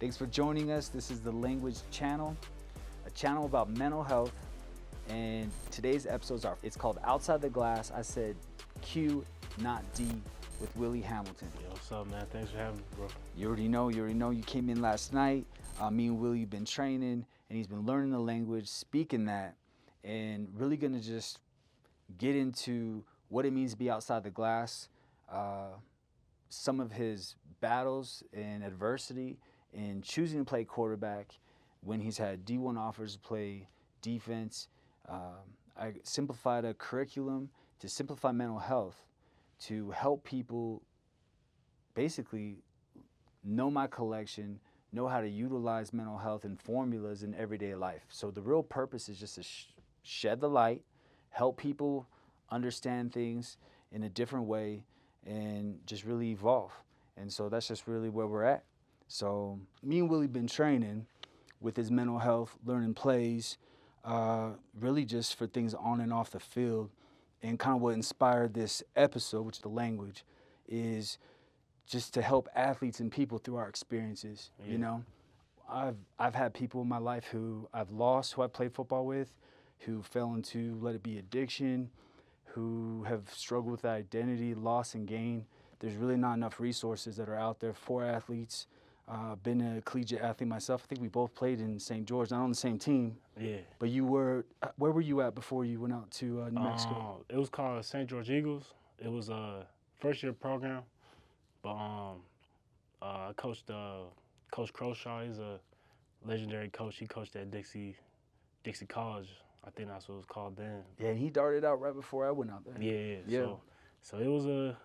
Thanks for joining us. This is the Language Channel, a channel about mental health. And today's episodes it's called Outside the Glass. I said Q, not D, with Willi Hamilton. Yo, what's up, man? Thanks for having me, bro. You already know. You came in last night. Me and Willie have been training, and he's been learning the language, speaking that, and really gonna just get into what it means to be outside the glass, some of his battles and adversity in choosing to play quarterback when he's had D1 offers to play defense. I simplified a curriculum to simplify mental health, to help people basically know my collection, know how to utilize mental health and formulas in everyday life. So the real purpose is just to shed the light, help people understand things in a different way, and just really evolve. And so that's just really where we're at. So me and Willie been training with his mental health, learning plays, really just for things on and off the field. And kind of what inspired this episode, which is the language, is just to help athletes and people through our experiences. Yeah. You know, I've had people in my life who I've lost, who I played football with, who fell into, let it be, addiction, who have struggled with identity, loss and gain. There's really not enough resources that are out there for athletes. Been a collegiate athlete myself. I think we both played in St. George, not on the same team. Yeah. But where were you at before you went out to New Mexico? It was called St. George Eagles. It was a first-year program. But I coached Coach Croshaw. He's a legendary coach. He coached at Dixie College. I think that's what it was called then. Yeah, and he darted out right before I went out there. Yeah. So it was a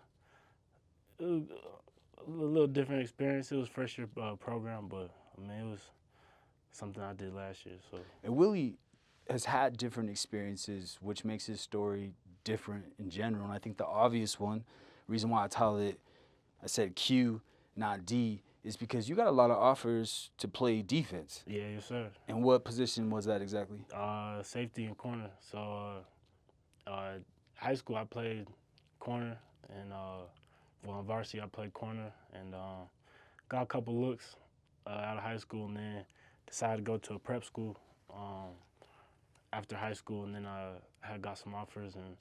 little different experience. It was first year program, but I mean it was something I did last year. So. And Willie has had different experiences, which makes his story different in general. And I think the obvious one, reason why I said Q, not D, is because you got a lot of offers to play defense. Yeah, yes, sir. And what position was that exactly? Safety and corner. So high school I played corner, and in varsity I played corner, and got a couple looks out of high school, and then decided to go to a prep school after high school, and then I had got some offers and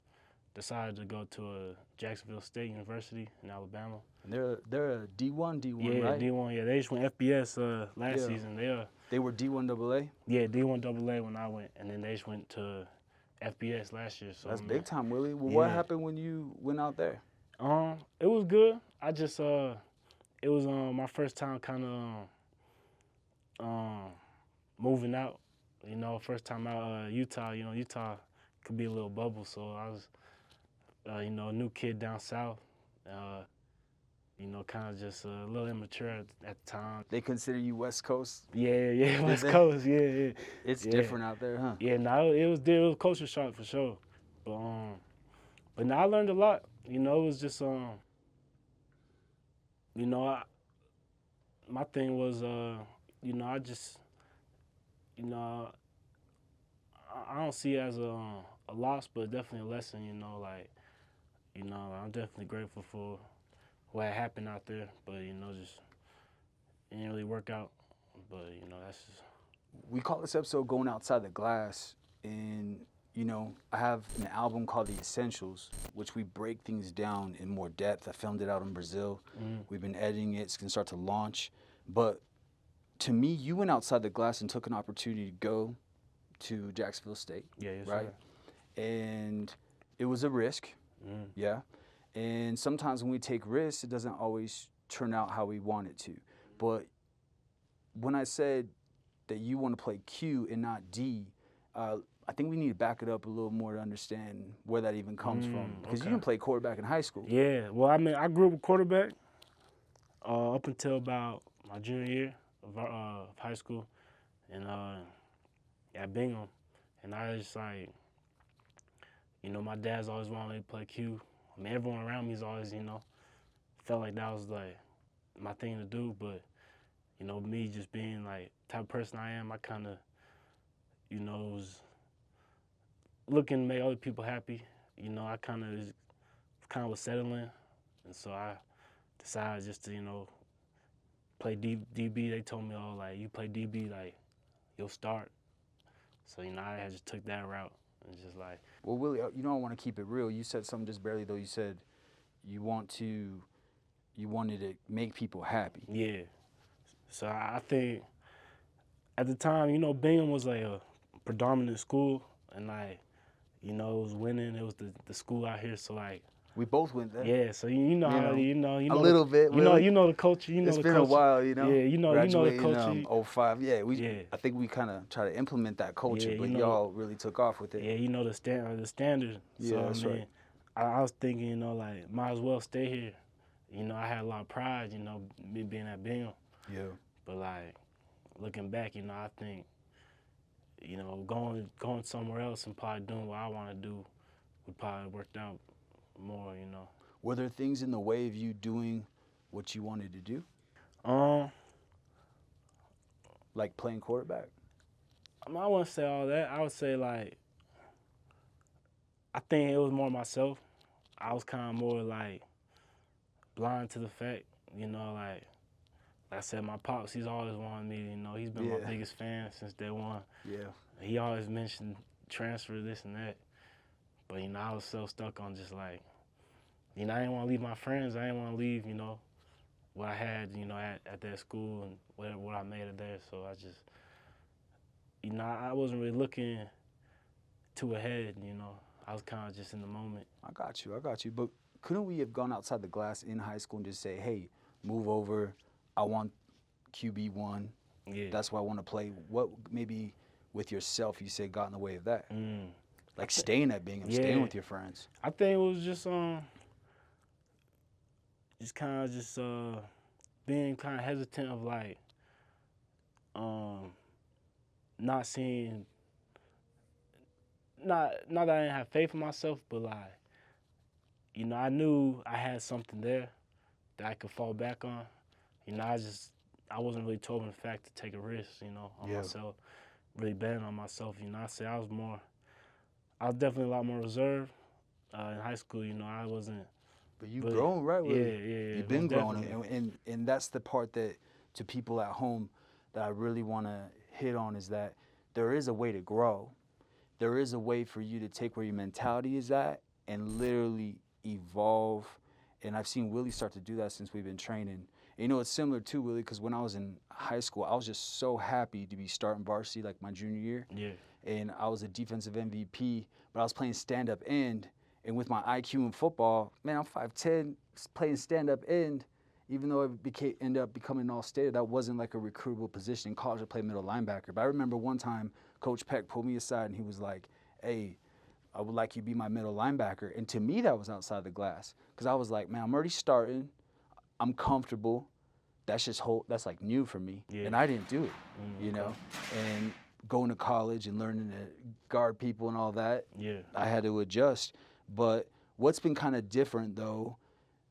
decided to go to a Jacksonville State University in Alabama. And they're a D1, yeah, right? D1, yeah. They just went FBS last season. They were D1 AA? Yeah, D1 AA when I went, and then they just went to FBS last year. So that's big time, Willie. Well, what happened when you went out there? It was good. I just it was my first time kind of moving out. You know, first time out Utah. You know, Utah could be a little bubble, so I was a new kid down south. Kind of just a little immature at the time. They consider you West Coast? Yeah, West Coast, yeah. It's different out there, huh? Yeah, no, it was culture shock for sure. But now I learned a lot. You know, it was just my thing was I just I don't see it as a loss, but definitely a lesson. I'm definitely grateful for what had happened out there, but just it didn't really work out. But that's just. We call this episode "Going Outside the Glass," and I have an album called The Essentials, which we break things down in more depth. I filmed it out in Brazil. We've been editing it. It's gonna start to launch. But to me, you went outside the glass and took an opportunity to go to Jacksonville State. Yeah, yes, right? Sir. And it was a risk. Yeah. And sometimes when we take risks, it doesn't always turn out how we want it to. But when I said that you want to play Q and not D, I think we need to back it up a little more to understand where that even comes from. Because you didn't play quarterback in high school. Yeah, well, I mean, I grew up a quarterback up until about my junior year of high school, and at Bingham. And I just my dad's always wanted me to play Q. I mean, everyone around me's always, felt like that was my thing to do. But, me just being the type of person I am, I kind of, was looking to make other people happy. I kind of was settling, and so I decided just to, play DB. They told me, oh, like, you play DB, like, you'll start. So, you know, I just took that route and just like. Well, Willie, you know, I want to keep it real. You said something just barely, though. You said you wanted to make people happy. Yeah. So I think at the time, you know, Bingham was like a predominant school, and like, you know, it was winning. It was the school out here, so like. We both went there. Yeah, so you know how you know a little bit. You know the culture. You know it's the been culture. a while, you know. Yeah, you know the culture. 05. Yeah, I think we kind of try to implement that culture, but know, y'all really took off with it. Yeah, you know the standard. Yeah, so, that's right. I was thinking, you know, like might as well stay here. You know, I had a lot of pride, you know, me being at Bingham. Yeah. But like looking back, you know, I think, you know, going somewhere else and probably doing what I want to do would probably worked out more, you know. Were there things in the way of you doing what you wanted to do? Like playing quarterback? I mean, I wouldn't say all that. I would say, like, I think it was more myself. I was kind of more, like, blind to the fact, you know, like I said, my pops, he's always wanted me, you know, he's been my biggest fan since day one. Yeah. He always mentioned transfer, this and that. But, you know, I was so stuck on just, like, you know, I didn't want to leave my friends. I didn't want to leave, you know, what I had, you know, at that school and what I made it there. So I just, you know, I wasn't really looking too ahead, you know. I was kind of just in the moment. I got you. But couldn't we have gone outside the glass in high school and just say, hey, move over, I want QB1. Yeah. That's why I want to play. What maybe with yourself you said got in the way of that? Like staying at Bingham, staying with your friends. I think it was just being kind of hesitant of like not seeing, not that I didn't have faith in myself, but like, you know, I knew I had something there that I could fall back on. You know, I wasn't really told in fact to take a risk, you know, on myself, really betting on myself. You know, I was definitely a lot more reserved in high school. You know, I wasn't. But you've grown, right? Yeah. You've been growing, and that's the part that to people at home that I really want to hit on is that there is a way to grow. There is a way for you to take where your mentality is at and literally evolve. And I've seen Willie start to do that since we've been training. And, you know, it's similar to Willie because when I was in high school, I was just so happy to be starting varsity like my junior year. Yeah. And I was a defensive MVP, but I was playing stand-up end. And with my IQ in football, man, I'm 5'10", playing stand-up end. Even though it ended up becoming all-state, that wasn't like a recruitable position. In college, I played middle linebacker. But I remember one time, Coach Peck pulled me aside and he was like, hey, I would like you to be my middle linebacker. And to me, that was outside the glass. Because I was like, man, I'm already starting. I'm comfortable. That's like new for me. Yeah. And I didn't do it, you know? And going to college and learning to guard people and all that, I had to adjust. But what's been kind of different, though,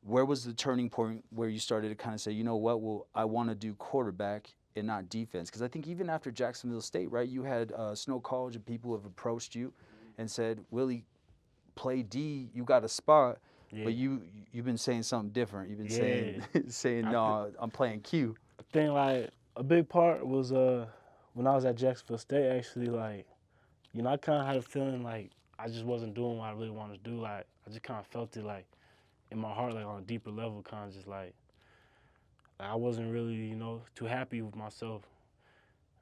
where was the turning point where you started to kind of say, you know what, well, I want to do quarterback and not defense? Because I think even after Jacksonville State, right, you had Snow College and people have approached you and said, Willie, play D, you got a spot, but you've been saying something different. You've been saying no, I'm playing Q. I think, like, a big part was when I was at Jacksonville State, actually, like, you know, I kind of had a feeling like I just wasn't doing what I really wanted to do. Like, I just kind of felt it, like, in my heart, like, on a deeper level, kind of just, like I wasn't really, you know, too happy with myself.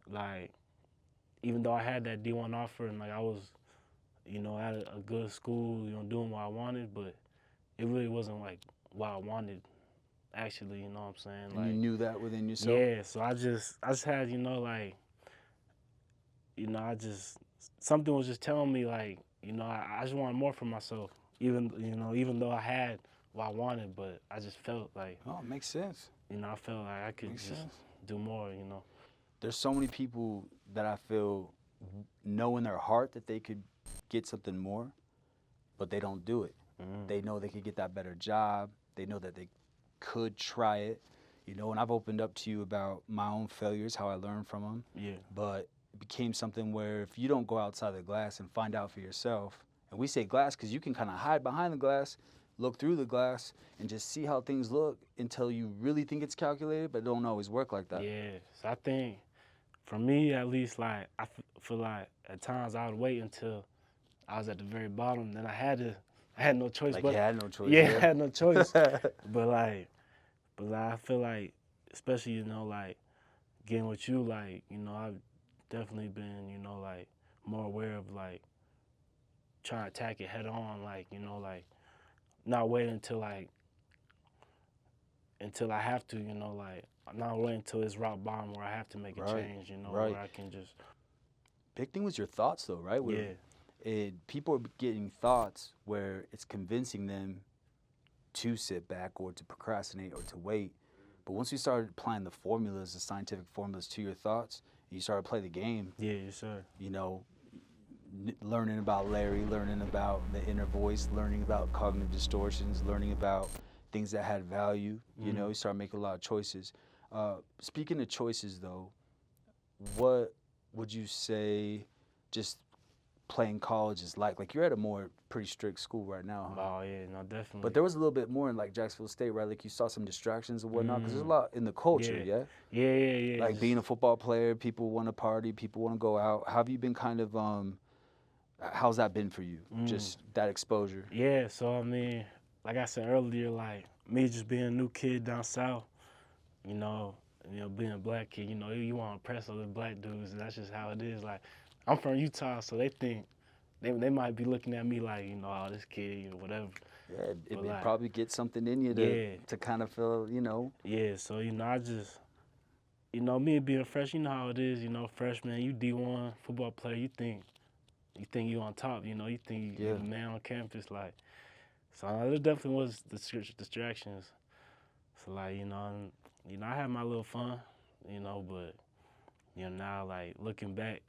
Like, even though I had that D1 offer and, like, I was, you know, at a good school, you know, doing what I wanted, but it really wasn't, like, what I wanted, actually, you know what I'm saying? And like, you knew that within yourself? Yeah, so I just had, you know, like, you know, something was just telling me, like, you know, I just wanted more for myself, even though I had what I wanted, but I just felt like. Oh, it makes sense. You know, I felt like I could do more, you know. There's so many people that I feel know in their heart that they could get something more, but they don't do it. They know they could get that better job. They know that they could try it, you know, and I've opened up to you about my own failures, how I learned from them. Yeah. But it became something where if you don't go outside the glass and find out for yourself, and we say glass because you can kind of hide behind the glass, look through the glass and just see how things look until you really think it's calculated, but it don't always work like that. Yeah. So I think for me at least, like feel like at times I would wait until I was at the very bottom. Then I had no choice. Like But you had no choice. yeah, Yeah. I had no choice. But I feel like, especially like getting with you, like I've definitely been like more aware of like trying to attack it head on, like like not waiting until I have to, like not waiting until it's rock bottom where I have to make a Right, change, right. where I can just Big thing was your thoughts, though, right? People are getting thoughts where it's convincing them to sit back or to procrastinate or to wait. But once you started applying the formulas, the scientific formulas to your thoughts, and you started to play the game, yeah, yes sir. Learning about Larry, learning about the inner voice, learning about cognitive distortions, learning about things that had value, you start making a lot of choices. Speaking of choices, though, what would you say just playing college is like? Like, you're at a more pretty strict school right now, huh? Oh yeah, no, definitely. But there was a little bit more in like Jacksonville State, right? Like you saw some distractions and whatnot, because there's a lot in the culture, yeah? Yeah. Like being a football player, people want to party, people want to go out. How have you been kind of, how's that been for you? Just that exposure? Yeah, so I mean, like I said earlier, like me just being a new kid down south, you know, being a black kid, you want to impress other black dudes, and that's just how it is. Like, I'm from Utah, so they think they might be looking at me like, oh, this kid, whatever. Yeah, it But, like, probably get something in you to kind of feel, Yeah, so I just, me being fresh, you know how it is, freshman, you D1 football player, you think you on top, you think you're the man on campus, like. So there definitely was distractions. So like, I had my little fun, but now like looking back,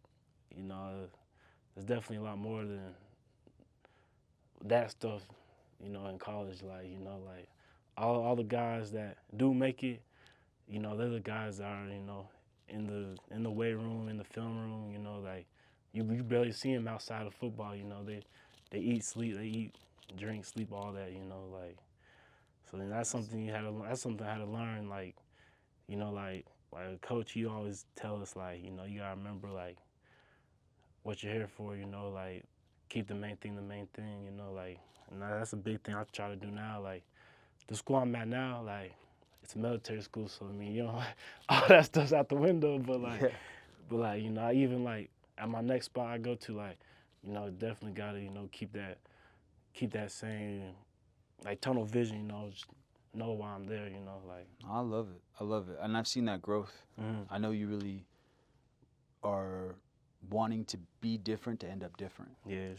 there's definitely a lot more than that stuff, in college. Like, like all the guys that do make it, they're the guys that are, in the weight room, in the film room, like you barely see them outside of football. They eat, sleep, drink, sleep, all that. Like, so then that's something I had to learn. Like, like a coach, he always tell us like, you gotta remember like what you're here for. Like keep the main thing, like, and that's a big thing I try to do now. Like the school I'm at now, like it's a military school, so I mean, all that stuff's out the window. But like, I even like at my next spot I go to, like, definitely gotta, keep that same like tunnel vision, just know why I'm there, like. I love it, and I've seen that growth. I know you really are wanting to be different to end up different. Yeah,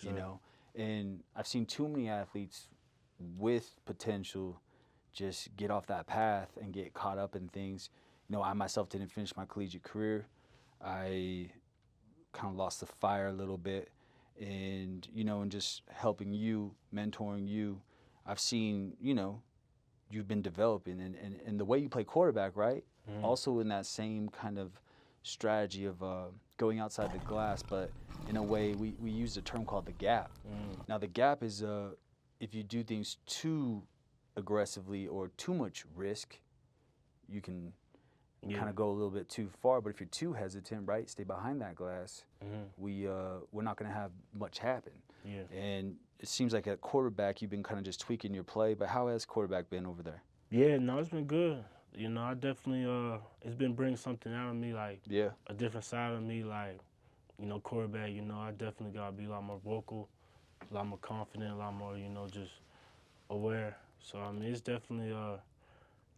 and I've seen too many athletes with potential just get off that path and get caught up in things. I myself didn't finish my collegiate career. I kind of lost the fire a little bit, and and just helping you, mentoring you, I've seen you've been developing, and the way you play quarterback, right? Also in that same kind of strategy of going outside the glass, but in a way we use a term called the gap. Now the gap is if you do things too aggressively or too much risk, you can kind of go a little bit too far. But if you're too hesitant, right, stay behind that glass, we're not going to have much happen. And it seems like at quarterback you've been kind of just tweaking your play. But how has quarterback been over there? Yeah, no, it's been good. I definitely it's been bringing something out of me, like a different side of me, like quarterback. I definitely gotta be a lot more vocal, a lot more confident, a lot more just aware. So I mean, it's definitely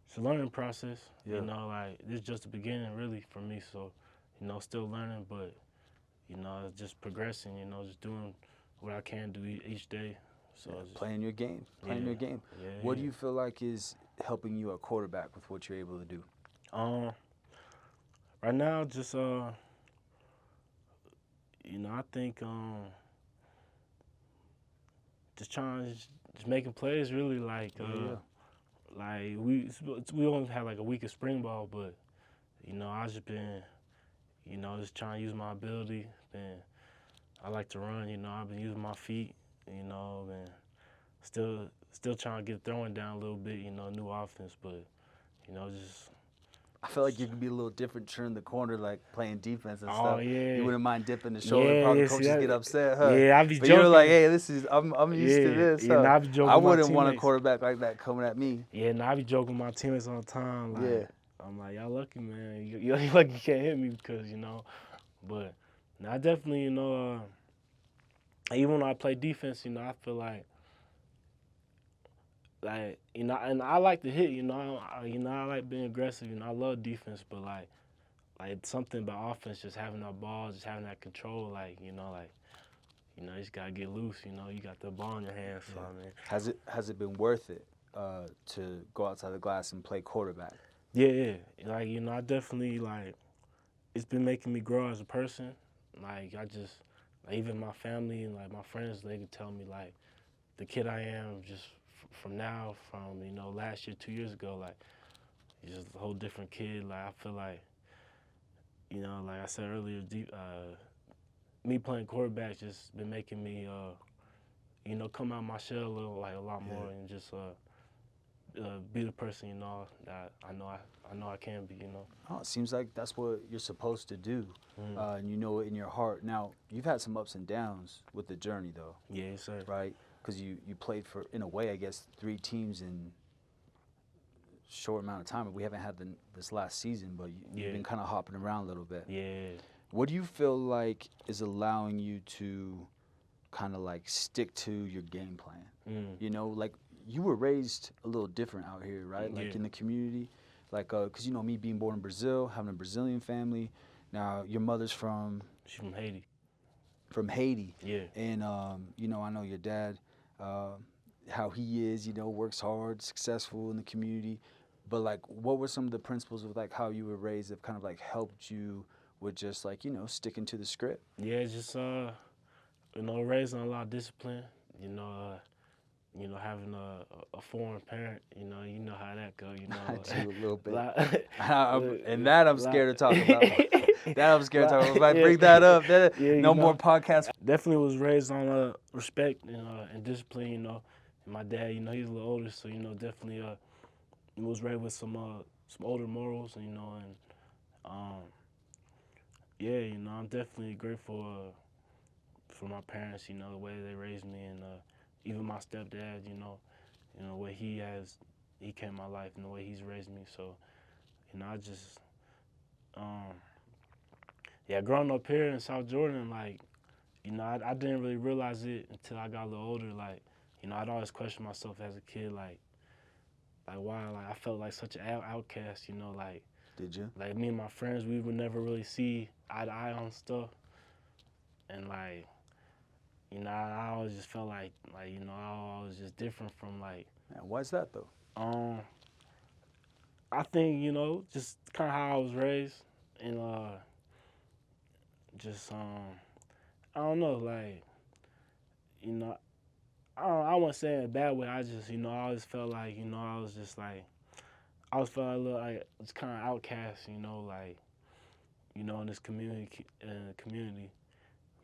it's a learning process. Like this is just the beginning, really, for me. So still learning, but it's just progressing. Just doing what I can do each day. So playing your game, your game. What do you feel like is helping you at quarterback with what you're able to do? Right now, just I think just trying, just making plays. Really, like like we only had like a week of spring ball, but I just been just trying to use my ability. And I like to run. I've been using my feet. And still trying to get throwing down a little bit, you know, new offense, but, you know, just. I feel like you could be a little different turn the corner, like playing defense and Oh, stuff. yeah. You wouldn't mind dipping the shoulder. Yeah, Probably yeah, see, coaches that- get upset, huh? Yeah, I be But joking. you're like, hey, I'm used to Yeah, this, yeah, huh? nah, I be joking I with my wouldn't want a teammates. quarterback like that coming at me. Yeah, I be joking with my teammates all the time. Like, Yeah. I'm like, y'all lucky, man. You lucky you can't hit me because, you know. But, I definitely, you know, even when I play defense, you know, I feel like, you know, and I like to hit, you know. I like being aggressive, you know. I love defense, but, like something about offense, just having that ball, just having that control, you know, you just got to get loose, you know. You got the ball in your hands, so, I mean. Has it been worth it to go outside the glass and play quarterback? Yeah. Like, you know, I definitely, it's been making me grow as a person. Like, even my family and, my friends, they can tell me, the kid I am just from now, from, you know, last year, 2 years ago, he's just a whole different kid. Like, I feel like, you know, like I said earlier, me playing quarterback just been making me, you know, come out of my shell a lot more and just be the person, you know, that I know I can be, you know. Oh, it seems like that's what you're supposed to do, and you know it in your heart. Now, you've had some ups and downs with the journey, though. Yeah, sir. Right? Because you played for, in a way, I guess, 3 teams in a short amount of time. We haven't had this last season, but you've been kind of hopping around a little bit. Yeah. What do you feel like is allowing you to kind of stick to your game plan? You know, you were raised a little different out here, right? In the community, because you know me being born in Brazil, having a Brazilian family. Now your mother's from. She's from Haiti. From Haiti. Yeah. And you know, I know your dad, how he is. You know, works hard, successful in the community. But what were some of the principles of how you were raised that kind of helped you with just you know, sticking to the script? Yeah, just you know, raised on a lot of discipline. You know, having a foreign parent. You know how that go. You know, I do a little bit. And that I'm scared to talk about. That I'm scared to talk about. If I bring that up, no more podcasts. Definitely was raised on respect and discipline. You know, and my dad, you know, he's a little older, so you know, definitely was raised with some older morals. You know, and yeah, you know, I'm definitely grateful for my parents. You know, the way they raised me, and even my stepdad. You know, what he came in my life and the way he's raised me. So, you know, I just yeah, growing up here in South Jordan, you know, I didn't really realize it until I got a little older. You know, I'd always question myself as a kid, why, I felt like such an outcast, you know, Did you? Me and my friends, we would never really see eye to eye on stuff. And, you know, I always just felt you know, I was just different from, And why is that, though? I think, you know, just kind of how I was raised and, just, I don't know, you know, I wouldn't say it in a bad way. I just, you know, I always felt you know, I was just I always felt a little it's kind of outcast, you know, you know, in this community.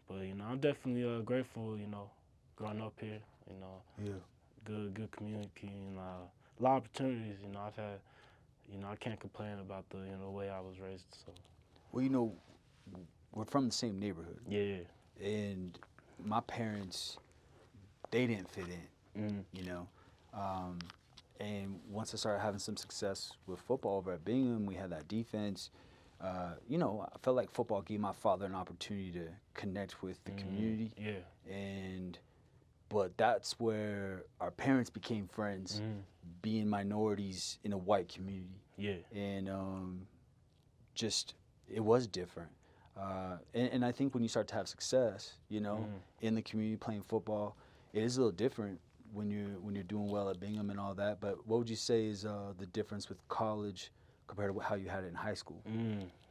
But, you know, I'm definitely grateful, you know, growing up here, you know. Yeah. Good community and a lot of opportunities, you know, I've had, you know, I can't complain about the, you know, way I was raised, so. Well, you know, we're from the same neighborhood. Yeah. And my parents, they didn't fit in, you know. And once I started having some success with football over at Bingham, we had that defense. You know, I felt like football gave my father an opportunity to connect with the community. Yeah. But that's where our parents became friends, being minorities in a white community. Yeah. And just, it was different. And I think when you start to have success, you know, in the community playing football, it is a little different when you're doing well at Bingham and all that. But what would you say is the difference with college compared to how you had it in high school?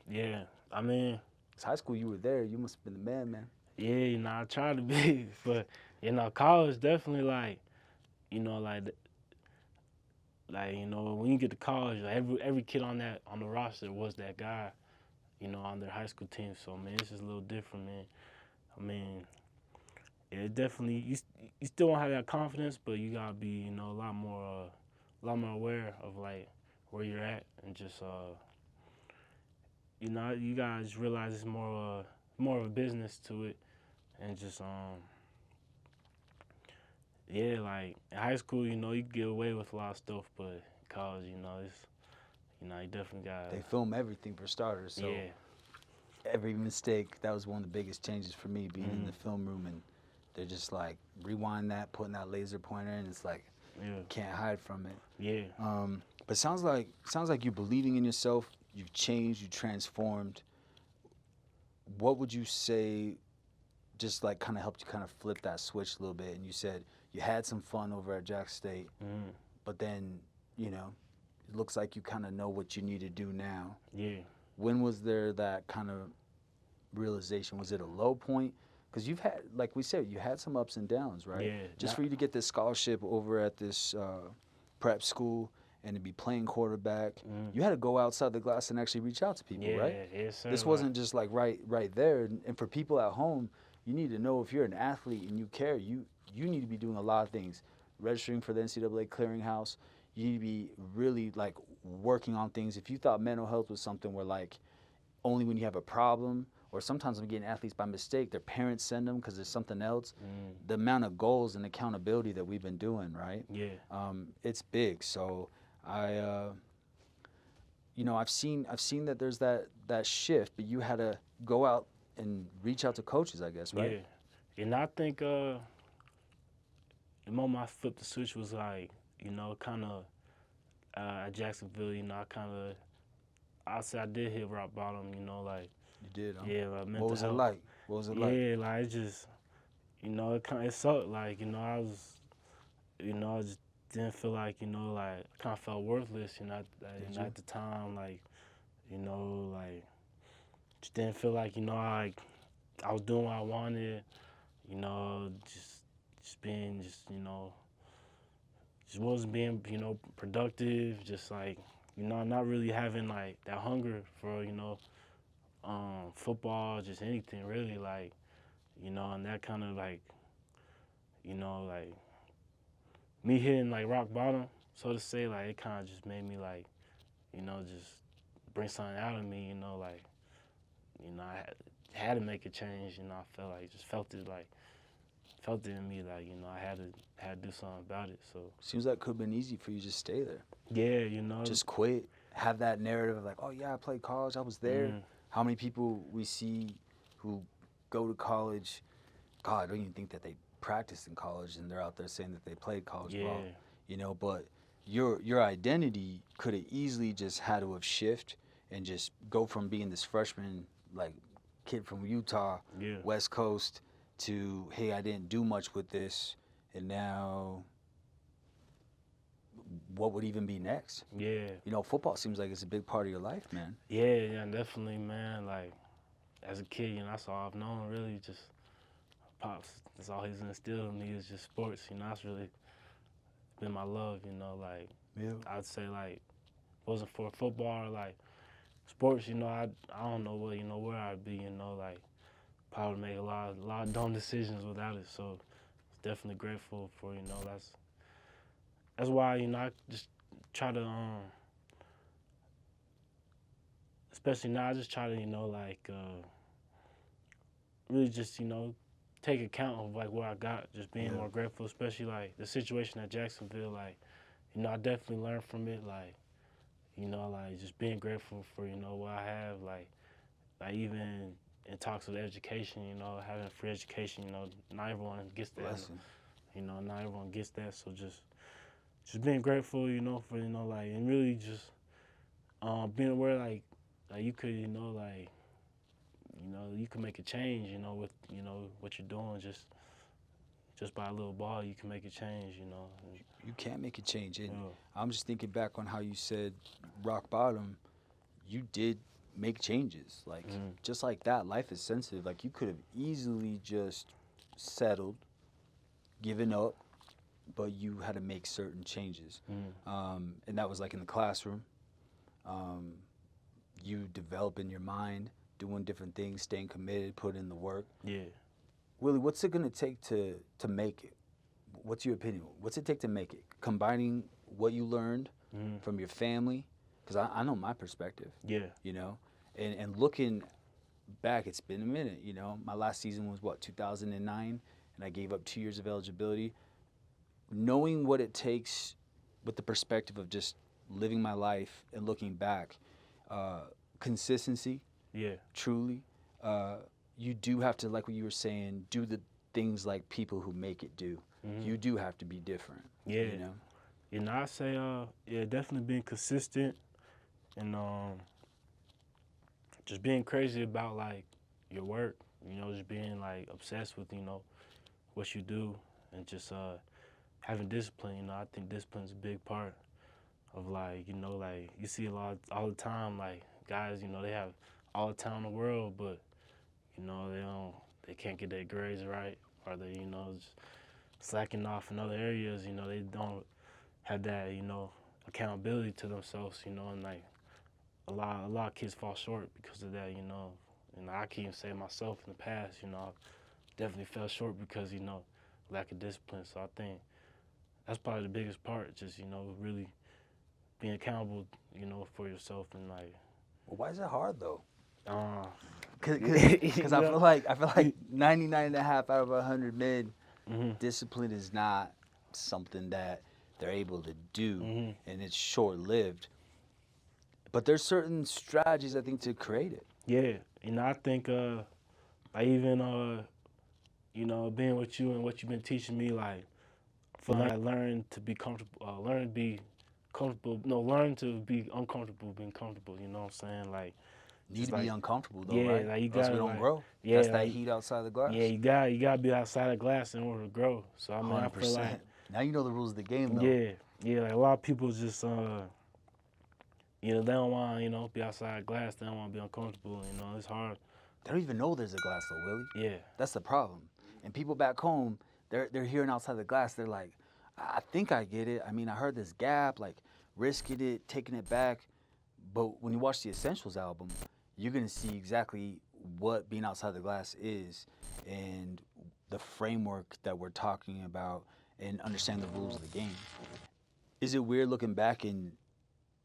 Yeah, I mean, 'cause high school you were there, you must have been the man. Yeah, you know, I tried to be, but you know, college definitely you know, you know, when you get to college, every kid on the roster was that guy, you know, on their high school team. So man, it's just a little different, man. I mean, it definitely you still won't have that confidence, but you gotta be, you know, a lot more aware of like where you're at, and just you know, you guys realize it's more of a business to it, and just yeah, like in high school, you know, you can get away with a lot of stuff, but in college, you know, it's, you know, you definitely got They film everything for starters, so yeah, every mistake, that was one of the biggest changes for me, being in the film room, and they're just like, rewind that, putting that laser pointer in, it's like, yeah, can't hide from it. yeah. But sounds like you believing in yourself, you've changed, you transformed. What would you say just like kind of helped you kind of flip that switch a little bit? And you said you had some fun over at Jack State, but then, you know, it looks like you kind of know what you need to do now. Yeah. When was there that kind of realization? Was it a low point? Because you've had, like we said, you had some ups and downs, right? Yeah. Just for you to get this scholarship over at this prep school and to be playing quarterback, you had to go outside the glass and actually reach out to people, Yeah, right? yes, sir. This wasn't just like right there. And for people at home, you need to know if you're an athlete and you care, you need to be doing a lot of things. Registering for the NCAA clearinghouse, you need to be really like working on things. If you thought mental health was something where like only when you have a problem, or sometimes I'm getting athletes by mistake, their parents send them because there's something else. The amount of goals and accountability that we've been doing, right? Yeah. It's big. So you know, I've seen that there's that shift, but you had to go out and reach out to coaches, I guess, right? Yeah. And I think the moment I flipped the switch was like, you know, kind of at Jacksonville, you know, I say I did hit rock bottom, you know, like. You did, huh? Yeah, like mental What was it health. like? What was it like? Yeah, like it just, you know, it sucked. Like, you know, I just didn't feel like, you know, like I kind of felt worthless, you know, at the time, like, you know, like just didn't feel like, you know, I was doing what I wanted, you know, just being, you know, just wasn't being, you know, productive, just like, you know, not really having like that hunger for, you know, football, just anything really, like, you know, and that kind of like, you know, like me hitting like rock bottom, so to say, like it kind of just made me like, you know, just bring something out of me, you know, like, you know, I had to make a change, you know, I felt like, just felt it in me, like, you know, I had to do something about it, so. Seems like it could have been easy for you to just stay there. Yeah, you know. Just quit, have that narrative of like, oh yeah, I played college, I was there. How many people we see who go to college, God, I don't even think that they practiced in college, and they're out there saying that they played college ball, you know, but your identity could have easily just had to have shifted and just go from being this freshman, like, kid from Utah, West Coast, to, hey, I didn't do much with this, and now what would even be next? Yeah. You know, football seems like it's a big part of your life, man. Yeah, definitely, man. Like, as a kid, you know, that's all I've known, really, just Pops. That's all he's instilled in me is just sports, you know, that's really been my love, you know, like, I'd say, like, wasn't for football or, like, sports, you know, I don't know what, you know, where I'd be, you know, like, probably make a lot of dumb decisions without it, so definitely grateful for, you know, that's why, you know, I just try to, especially now, I just try to, you know, like, really just, you know, take account of, like, what I got, just being more grateful, especially, like, the situation at Jacksonville, like, you know, I definitely learned from it, like, you know, like, just being grateful for, you know, what I have, like even in talks of education, you know, having free education, you know, not everyone gets that. Blessing. You know, not everyone gets that. So just being grateful, you know, for, you know, like, and really just being aware, like you could, you know, like, you know, you can make a change, you know, with, you know, what you're doing, just by a little ball, you can make a change, you know. You can't make a change. And I'm just thinking back on how you said rock bottom, you did make changes. Like, just like that, life is sensitive. Like, you could have easily just settled, given up, but you had to make certain changes. And that was like in the classroom. You develop in your mind, doing different things, staying committed, put in the work. Yeah. Willie, what's it going to take to make it? what's your opinion? What's it take to make it? Combining what you learned from your family, because I know my perspective. Yeah. You know, and looking back, it's been a minute. You know, my last season was 2009, and I gave up 2 years of eligibility. Knowing what it takes, with the perspective of just living my life and looking back, consistency. Yeah. Truly, you do have to, like what you were saying, do the things like people who make it do. You do have to be different. Yeah. You know? You know, I say, definitely being consistent and just being crazy about, like, your work, you know, just being, like, obsessed with, you know, what you do and just having discipline, you know. I think discipline's a big part of, like, you know, like, you see a lot all the time, like, guys, you know, they have all the time in the world, but, you know, they can't get their grades right, or they, you know, just slacking off in other areas, you know, they don't have that, you know, accountability to themselves, you know, and like a lot of kids fall short because of that, you know. And I can even say myself in the past, you know, I definitely fell short because, you know, lack of discipline. So I think that's probably the biggest part, just, you know, really being accountable, you know, for yourself and like. Well, why is it hard though? Because I feel like 99 and a half out of 100 men, discipline is not something that they're able to do, and it's short-lived. But there's certain strategies, I think, to create it. Yeah, you know, I think, like even, you know, being with you and what you've been teaching me, like, for like learn to be comfortable, learn to be comfortable, no, learn to be uncomfortable, being comfortable. You know what I'm saying? Like, Need to be uncomfortable though, yeah, right? like you Or else gotta we don't like, grow. Yeah, that's like, that heat outside the glass. Yeah, you gotta be outside the glass in order to grow. So I mean, 100%. I feel like now you know the rules of the game, though. Yeah, like a lot of people just, you know, they don't want to, you know, be outside the glass. They don't want to be uncomfortable. You know, it's hard. They don't even know there's a glass though, Willie. Yeah, that's the problem. And people back home, they're hearing outside the glass. They're like, I think I get it. I mean, I heard this gap, like risking it, taking it back. But when you watch the Essentials album, you're gonna see exactly what being outside the glass is and the framework that we're talking about and understand the rules of the game. Is it weird looking back and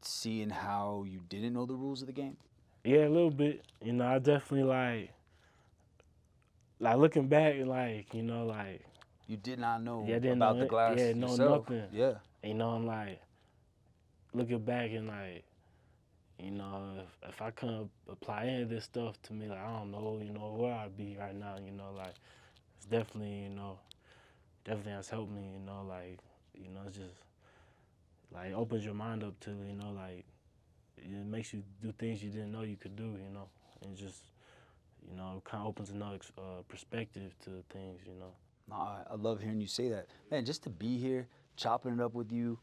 seeing how you didn't know the rules of the game? Yeah, a little bit. You know, I definitely like looking back and like, you know, like you did not know about the glass. Yeah, know yourself. Nothing. Yeah. You know, I'm like looking back and like, you know, if I couldn't apply any of this stuff to me, like, I don't know, you know, where I'd be right now, you know, like, it's definitely, you know, definitely has helped me, you know, like, you know, it's just, like, opens your mind up to, you know, like, it makes you do things you didn't know you could do, you know, and just, you know, kind of opens another perspective to things, you know. No, I love hearing you say that. Man, just to be here, chopping it up with you,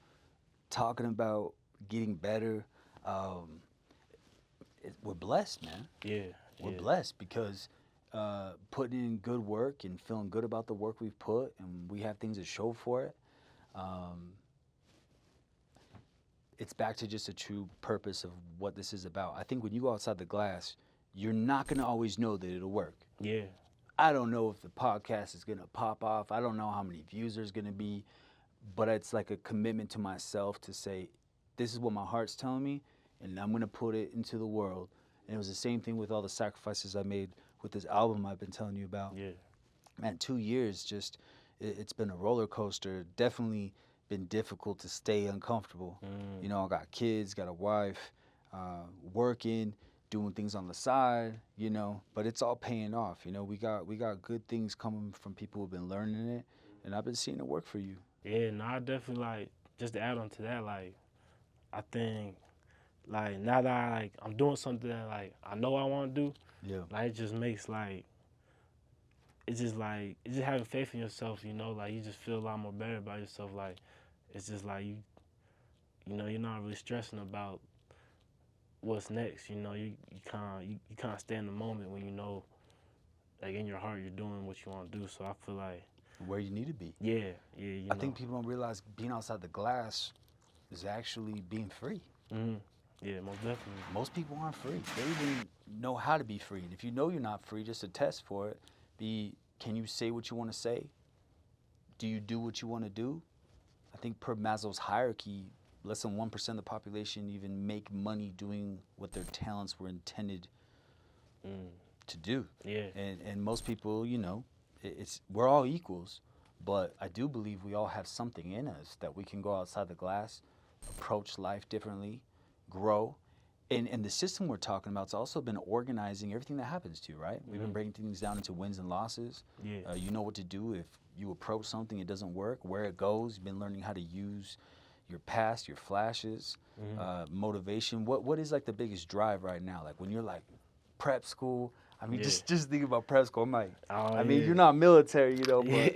talking about getting better, we're blessed, man. Yeah. We're blessed because putting in good work and feeling good about the work we've put, and we have things to show for it. It's back to just a true purpose of what this is about. I think when you go outside the glass, you're not going to always know that it'll work. Yeah. I don't know if the podcast is going to pop off. I don't know how many views there's going to be, but it's like a commitment to myself to say, this is what my heart's telling me, and I'm going to put it into the world. And it was the same thing with all the sacrifices I made with this album I've been telling you about. Yeah. Man, 2 years, just, it's been a roller coaster. Definitely been difficult to stay uncomfortable. You know, I got kids, got a wife, working, doing things on the side, you know, but it's all paying off. You know, we got good things coming from people who've been learning it, and I've been seeing it work for you. Yeah, no, I definitely, like, just to add on to that, like, I think, like, now that I'm doing something that, like, I know I want to do, yeah, like, it just makes, like, it's just having faith in yourself, you know, like, you just feel a lot more better about yourself, like, it's just like you know, you're not really stressing about what's next, you know, you kind of stay in the moment when you know, like, in your heart you're doing what you want to do, so I feel like where you need to be. Yeah, you know. I think people don't realize being outside the glass is actually being free. Yeah, most definitely. Most people aren't free. They even know how to be free. And if you know you're not free, just a test for it, can you say what you want to say? do you do what you want to do? I think per Maslow's hierarchy, less than 1% of the population even make money doing what their talents were intended to do. Yeah. And most people, you know, we're all equals, but I do believe we all have something in us that we can go outside the glass, approach life differently, grow. And the system we're talking about has also been organizing everything that happens to you, right? We've been breaking things down into wins and losses. Yeah. You know what to do if you approach something, it doesn't work, where it goes. You've been learning how to use your past, your flashes, motivation. What is like the biggest drive right now? Like when you're like prep school, I mean, just think about prep school. I'm like, I mean, you're not military, you know, but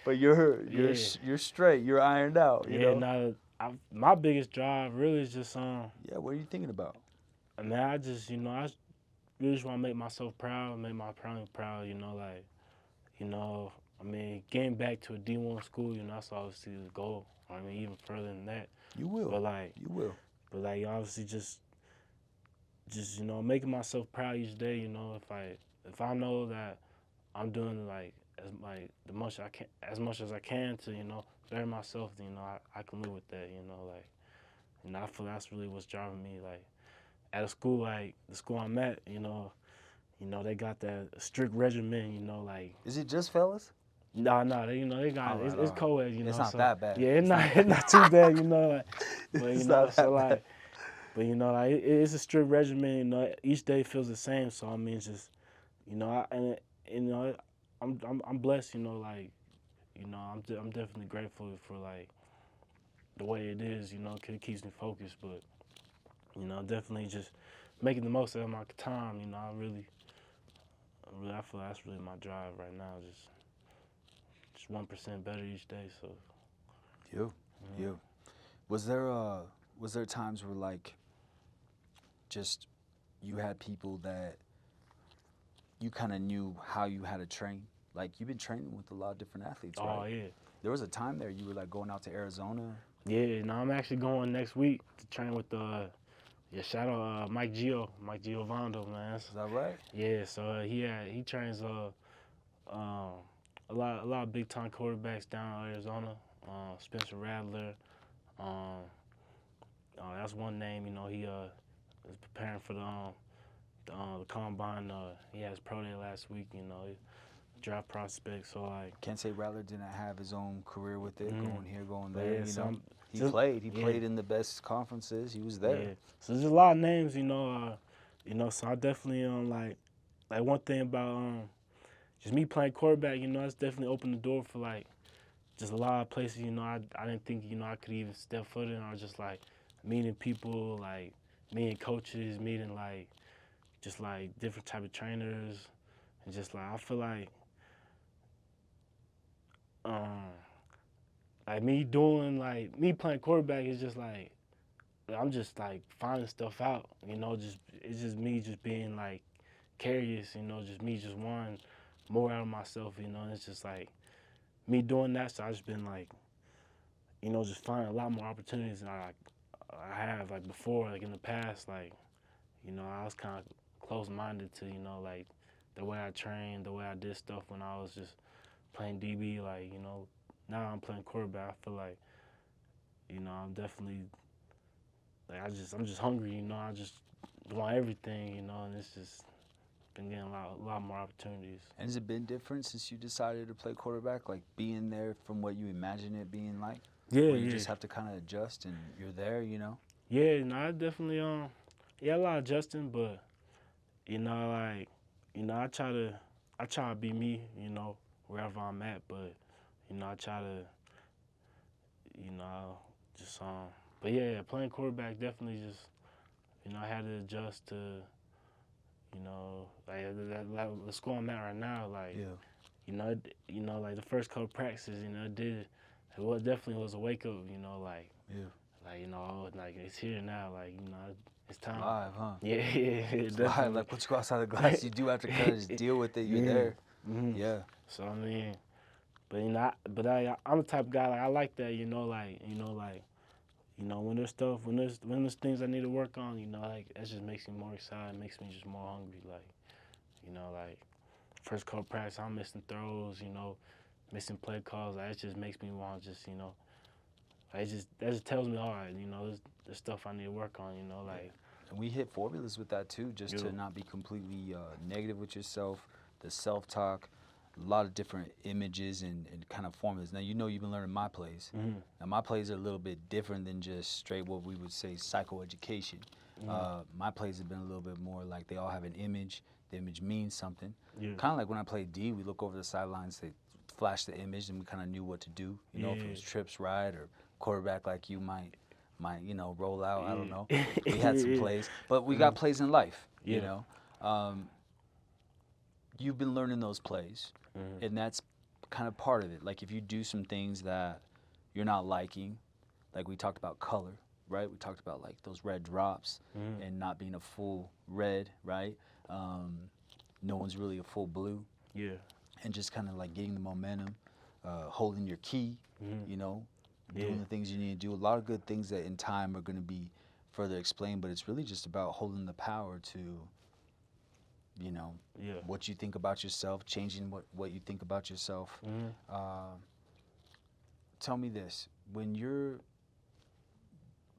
but you're straight, you're ironed out, you know. No, my biggest drive really is just Yeah, what are you thinking about? I mean, I just I really just want to make myself proud, make my family proud, you know, like, I mean, getting back to a D1 school, you know, that's obviously the goal. I mean, even further than that. You will. But like, you will. But like, obviously, just making myself proud each day. You know, if I know that I'm doing as much as I can to better myself, then I can live with that. I feel that's really what's driving me. Like at a school like the school I'm at, they got that strict regimen. Like, is it just fellas? No, they got it's co-ed. It's not that bad. Yeah, it's not too bad. But It's not that bad. But it's a strict regimen. Each day feels the same. So I mean, it's just I'm blessed. I'm definitely grateful for like the way it is. 'Cause it keeps me focused. But definitely just making the most of my time. I feel that's really my drive right now. Just 1% better each day. So. You. Was there times where like just you had people that you kind of knew how you had to train? Like you've been training with a lot of different athletes, right? Oh yeah. There was a time there you were like going out to Arizona. Yeah, no, I'm actually going next week to train with shout out Mike Giovando, man. Is that right? Yeah, so he trains a lot of big time quarterbacks down in Arizona. Spencer Rattler. That's one name. He is preparing for the combine. He has pro day last week. Draft prospect. So like, can't say Rattler didn't have his own career with it, going here, going there. Yeah, so he played in the best conferences. He was there. Yeah. So there's a lot of names. So I definitely like one thing about just me playing quarterback, that's definitely opened the door for like just a lot of places, I didn't think, I could even step foot in, or just like meeting people, like meeting coaches, meeting like just like different type of trainers, and just like I feel like me playing quarterback is just like I'm just like finding stuff out, it's just me just being like curious, just me just wanting more out of myself, and it's just like me doing that. So I just been like, just finding a lot more opportunities than I have like before, like in the past. Like, I was kind of close-minded to, like the way I trained, the way I did stuff when I was just playing DB. Like, now I'm playing quarterback. I feel like, I'm definitely like I'm just hungry. I just want everything. And it's just been getting a lot more opportunities. And has it been different since you decided to play quarterback? Like being there from what you imagine it being like? Yeah, where you just have to kind of adjust and you're there, Yeah, I definitely a lot of adjusting, but I try to be me, wherever I'm at, but I try to just but yeah, playing quarterback definitely just I had to adjust to like the school I'm at right now, like like the first couple practices, it definitely was a wake up, like like it's here now, like it's time. Live, huh? Yeah, it's live. Like once you go outside the glass, you do have to kind of just deal with it. You're there. Mm-hmm. Yeah. So I mean, but I'm the type of guy like I like that, when there's stuff, when there's things I need to work on, like that just makes me more excited, makes me just more hungry, like like first couple practice I'm missing throws, missing play calls. Like, it just makes me want to just, that just tells me, all right, there's stuff I need to work on, like. And we hit formulas with that too, just Yeah. to not be completely negative with yourself, the self-talk, a lot of different images and kind of formulas. Now, you've been learning my plays. Mm-hmm. Now, my plays are a little bit different than just straight what we would say psychoeducation. My plays have been a little bit more like they all have an image. The image means something. Yeah. Kind of like when I played D, we look over the sidelines, they flash the image, and we kind of knew what to do. If it was trips right or quarterback like you might roll out. I don't know. We had some plays, but we got plays in life. Yeah. You've been learning those plays, and that's kind of part of it. Like if you do some things that you're not liking, like we talked about color, right? We talked about like those red drops and not being a full red, right? No one's really a full blue. Yeah. And just kind of like getting the momentum, holding your key, doing the things you need to do. A lot of good things that in time are going to be further explained, but it's really just about holding the power to, what you think about yourself, changing what you think about yourself. Tell me this, when you're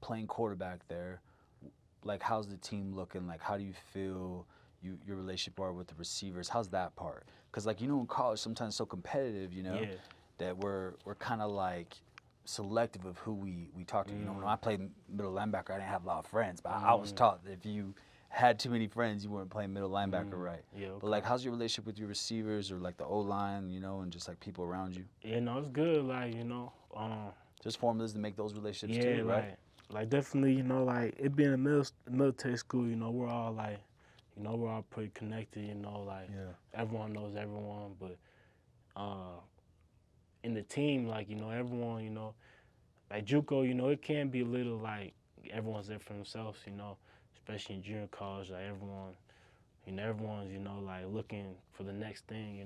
playing quarterback there, like how's the team looking? Like how do you feel your relationship are with the receivers? How's that part? Because like, in college sometimes it's so competitive, that we're kind of like selective of who we talk to. When I played middle linebacker, I didn't have a lot of friends, but I was taught that if you had too many friends, you weren't playing middle linebacker right. Yeah, okay. But like, how's your relationship with your receivers or like the O-line, and just like people around you? Yeah, no, it's good. Like, Just formulas to make those relationships too, right? Like definitely, like it being a military school, we're all like, we're all pretty connected, like everyone knows everyone, but in the team, like, everyone, like JUCO, it can be a little like everyone's there for themselves, especially in junior college, like everyone's, like looking for the next thing,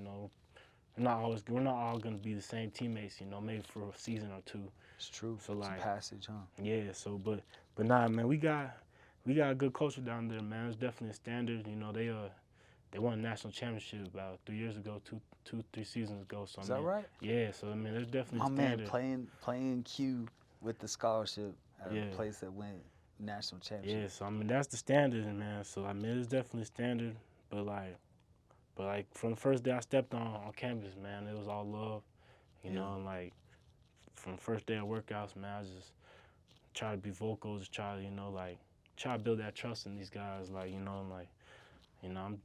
we're not all gonna be the same teammates, maybe for a season or two. It's true. So it's like a passage, huh? Yeah, so but nah, man, we got a good culture down there, man. It's definitely a standard. They won a national championship about 3 years ago, 3 seasons ago. So Is that right? Yeah, so there's definitely My a standard. man playing Q with the scholarship at a place that went national championship. Yeah, so that's the standard, man. So it's definitely a standard. But like from the first day I stepped on campus, man, it was all love. And like from the first day of workouts, man, I just try to be vocal, just try to, try to build that trust in these guys. Like, I'm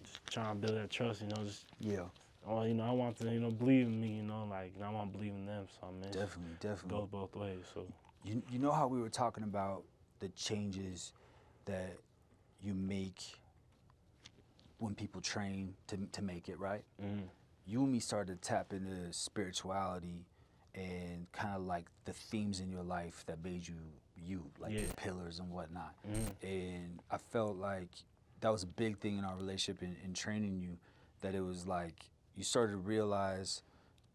just trying to build that trust, just. Yeah. Oh, I want them to, believe in me, like, I want to believe in them. So, Definitely. It goes both ways, so. You know how we were talking about the changes that you make when people train to make it, right? You and me started to tap into spirituality and kind of like the themes in your life that made you, like the pillars and whatnot. And I felt like that was a big thing in our relationship in training you, that it was like you started to realize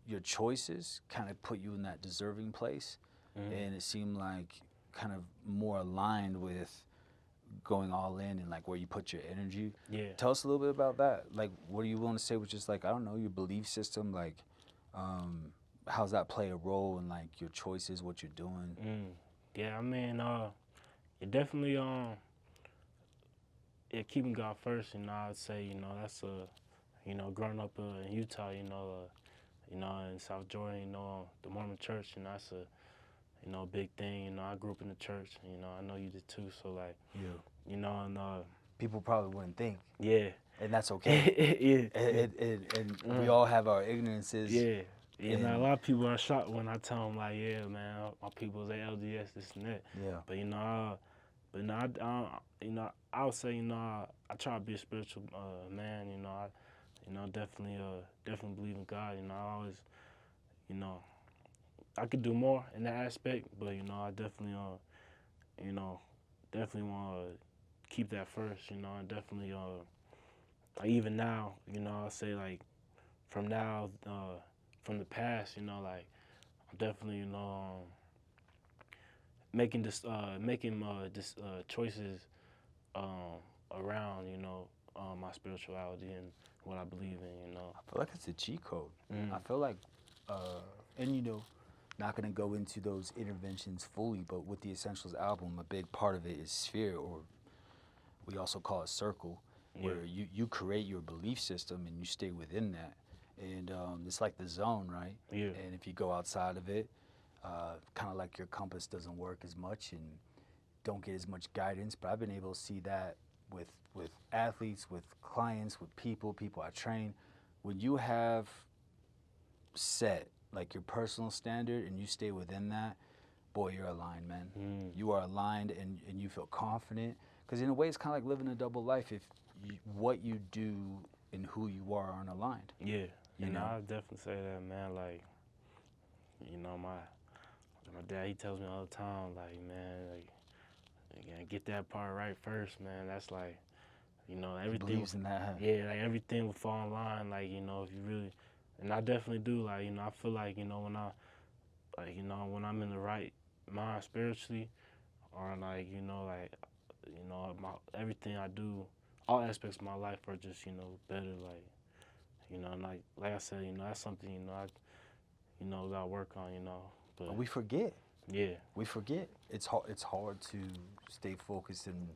your choices kind of put you in that deserving place. And it seemed like kind of more aligned with going all in and like where you put your energy. Yeah. Tell us a little bit about that. Like, what do you want to say with just like, I don't know, your belief system, like, how's that play a role in like your choices, what you're doing? Yeah, it definitely keeping God first. I'd say that's growing up in Utah, in South Jordan, the Mormon Church, that's a big thing. I grew up in the church. I know you did too. So like, and people probably wouldn't think. Yeah. And that's okay. Yeah. And we all have our ignorances. Yeah. Yeah, a lot of people are shocked when I tell them, like, yeah, man, my people's at LDS, this and that. Yeah. But, I would say, I try to be a spiritual man, I definitely believe in God. I always, I could do more in that aspect, but, I definitely, definitely want to keep that first, I definitely, like even now, I'll say, like, from now, from the past, like, I'm definitely, making choices around, my spirituality and what I believe in, you know. I feel like it's a cheat code. Mm. I feel like, and you know, not gonna go into those interventions fully, but with the Essentials album, a big part of it is sphere, or we also call it circle, where you create your belief system and you stay within that. And it's like the zone, right? Yeah. And if you go outside of it, kind of like your compass doesn't work as much and don't get as much guidance. But I've been able to see that with athletes, with clients, with people I train. When you have set like your personal standard and you stay within that, boy, you're aligned, man. You are aligned and you feel confident. Because in a way, it's kind of like living a double life if what you do and who you are aren't aligned. Yeah. You know? I definitely say that, man. Like, you know, my dad, he tells me all the time, like, man, like, you gotta get that part right first, man. That's like, you know, everything. He believes in that. Huh? Yeah, like everything will fall in line. Like, you know, if you really, and I definitely do. Like, you know, I feel like, you know, when I'm in the right mind spiritually, or like, you know, everything I do, all aspects of my life are just, you know, better. Like, you know, and like I said, you know, that's something, you know, gotta work on, you know. But we forget. Yeah. We forget. It's hard to stay focused and,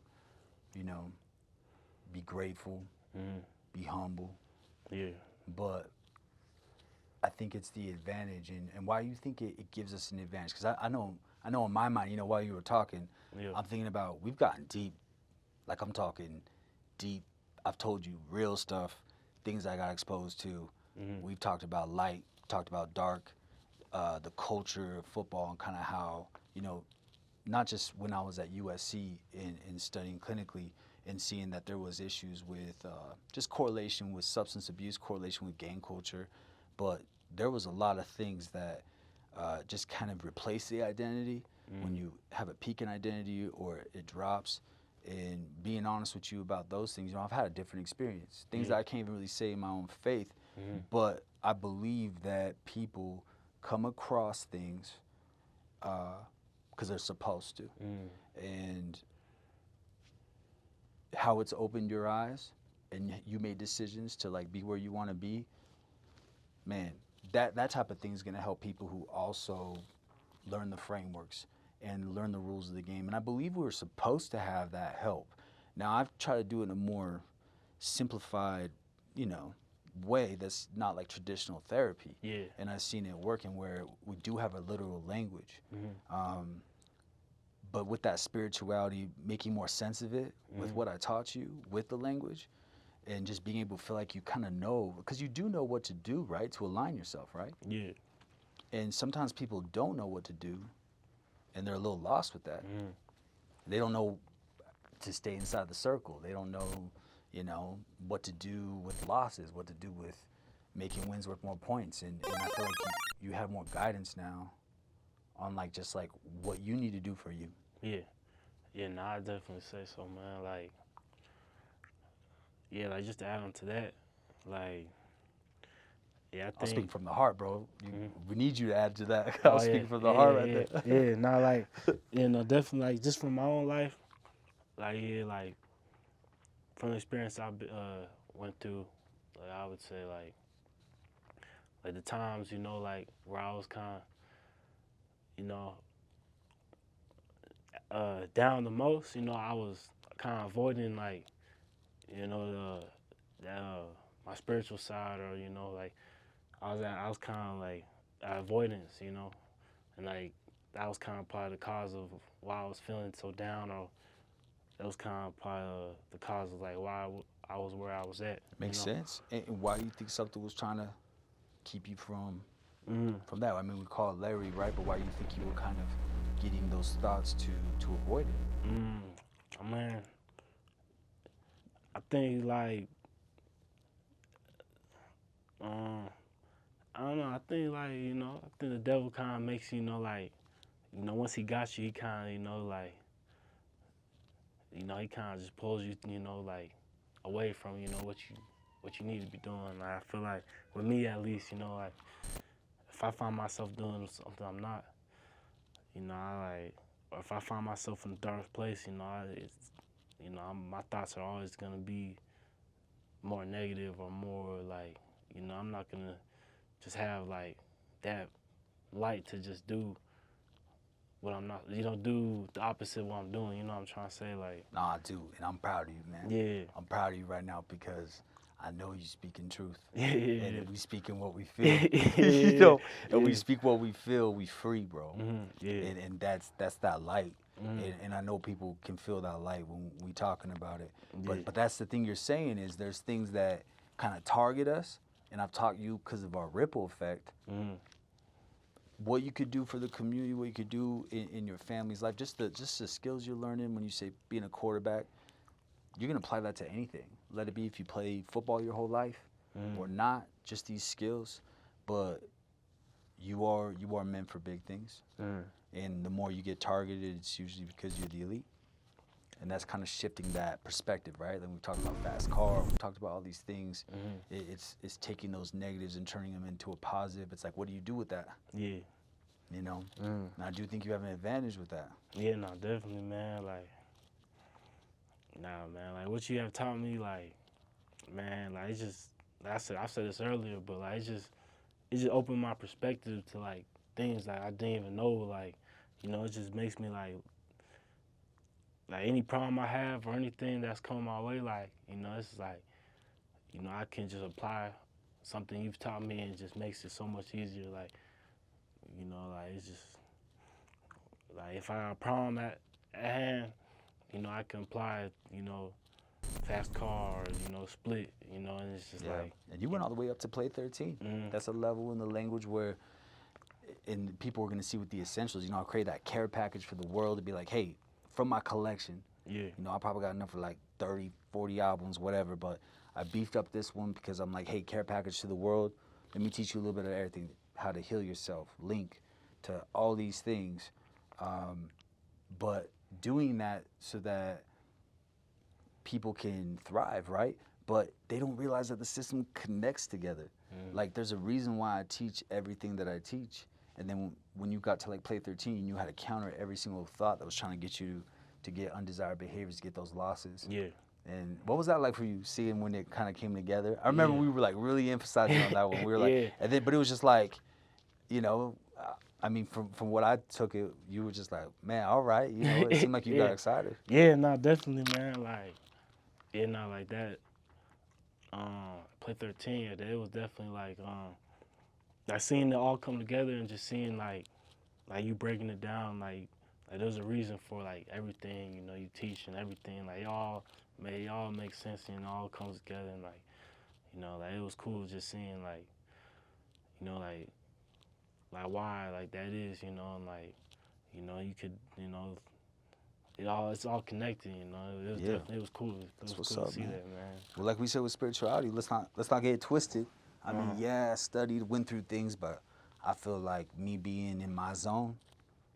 you know, be grateful, be humble. Yeah. But I think it's the advantage, and why you think it gives us an advantage. Because I know in my mind, you know, while you were talking, I'm thinking about we've gotten deep. Like I'm talking deep. I've told you real stuff, things I got exposed to. We've talked about light, talked about dark, the culture of football and kind of how, you know, not just when I was at USC in studying clinically and seeing that there was issues with just correlation with substance abuse, correlation with gang culture, but there was a lot of things that just kind of replace the identity when you have a peak in identity or it drops. And being honest with you about those things, you know, I've had a different experience. Things that I can't even really say in my own faith, but I believe that people come across things because they're supposed to. And how it's opened your eyes and you made decisions to like be where you want to be, man, that type of thing is going to help people who also learn the frameworks and learn the rules of the game. And I believe we're supposed to have that help. Now, I've tried to do it in a more simplified, you know, way that's not like traditional therapy. Yeah. And I've seen it working where we do have a literal language. But with that spirituality, making more sense of it with what I taught you, with the language, and just being able to feel like you kind of know, because you do know what to do, right, to align yourself, right? Yeah. And sometimes people don't know what to do, and they're a little lost with that. They don't know to stay inside the circle. They don't know, you know, what to do with losses, what to do with making wins worth more points. And I feel like you have more guidance now on like just like what you need to do for you. Yeah. Yeah, no, I definitely say so, man. Like, yeah, like just to add on to that, like, yeah, I think. I'll speak from the heart, bro. We need you to add to that. Oh, I'll speak from the heart right there. Yeah, no, like, you know, definitely, like, just from my own life, like, yeah, like, from the experience I went through, like, I would say, like the times, you know, like, where I was kind of, you know, down the most, you know, I was kind of avoiding, like, you know, my spiritual side, or, you know, like, I was kind of like avoidance, you know, and like that was kind of probably the cause of why I was feeling so down, or that was kind of probably the cause of like why I was where I was at. Makes sense. And why do you think something was trying to keep you from that? I mean, we call it Larry, right? But why do you think you were kind of getting those thoughts to avoid it? Man, I think like I don't know. I think like, you know, I think the devil kind of makes you know, like, you know, once he got you, he kind of, you know, like, you know, he kind of just pulls you, you know, like away from, you know, what you need to be doing. Like, I feel like with me at least, you know, like if I find myself doing something I'm not, you know, or if I find myself in a dark place, you know, my thoughts are always gonna be more negative or more like, you know, I'm not gonna just have like that light to just do what I'm not, you know, do the opposite of what I'm doing. You know what I'm trying to say? Like, Nah, I do, and I'm proud of you, man. yeah, I'm proud of you right now because I know you speaking truth. yeah, And yeah, if we speaking what we feel, yeah, you know, and we yeah, speak what we feel, we free, bro. yeah, And that's that light. mhm, And I know people can feel that light when we talking about it. yeah, But that's the thing you're saying is there's things that kind of target us, and I've taught you because of our ripple effect. mhm, What you could do for the community, what you could do in your family's life, just the skills you're learning when you say being a quarterback, you're gonna apply that to anything. Let it be if you play football your whole life or not, just these skills. But you are meant for big things. mhm, And the more you get targeted, it's usually because you're the elite. And that's kind of shifting that perspective, right? Then we talked about fast car, we talked about all these things. mhm, It's taking those negatives and turning them into a positive. It's like, what do you do with that? yeah, You know? mhm. And I do think you have an advantage with that. Yeah, no, definitely, man. Like, nah, man. Like, what you have taught me, like, man, like, it's just, like I said this earlier, but like, it just opened my perspective to like things that I didn't even know. Like, you know, it just makes me like any problem I have or anything that's coming my way, like, you know, it's like, you know, I can just apply something you've taught me and it just makes it so much easier. Like, you know, like it's just like if I got a problem at hand, you know, I can apply it, you know, fast car or, you know, split, you know, and it's just like, And you went all the way up to play 13. mhm, That's a level in the language where and people are going to see with the essentials. You know, I'll create that care package for the world to be like, hey, from my collection, yeah, you know, I probably got enough for like 30, 40 albums, whatever, but I beefed up this one because I'm like, hey, care package to the world. Let me teach you a little bit of everything, how to heal yourself, link to all these things. But doing that so that people can thrive, right? But they don't realize that the system connects together. mhm, Like there's a reason why I teach everything that I teach. And then when you got to like play 13, you knew how to counter every single thought that was trying to get you to get undesired behaviors, to get those losses. yeah, And what was that like for you, seeing when it kind of came together? I remember yeah, we were like really emphasizing on that one. We were like, yeah, and then, but it was just like, you know, I mean, from what I took it, you were just like, man, all right, you know, it seemed like you got yeah, excited. yeah, no, definitely, man. Like, yeah, not like that. Play 13, yeah, it was definitely like seeing it all come together and just seeing like you breaking it down, like there's a reason for like everything, you know, you teach and everything, like it all makes sense and it all comes together and like, you know, like it was cool just seeing like, you know, like why like that is, you know, and like, you know, you could, you know, it's all connected, you know. It was Yeah. definitely it was cool. It That's was what's cool up, to see man. that, man. Well, like we said with spirituality, let's not get it twisted. I mean, yeah, I studied, went through things, but I feel like me being in my zone,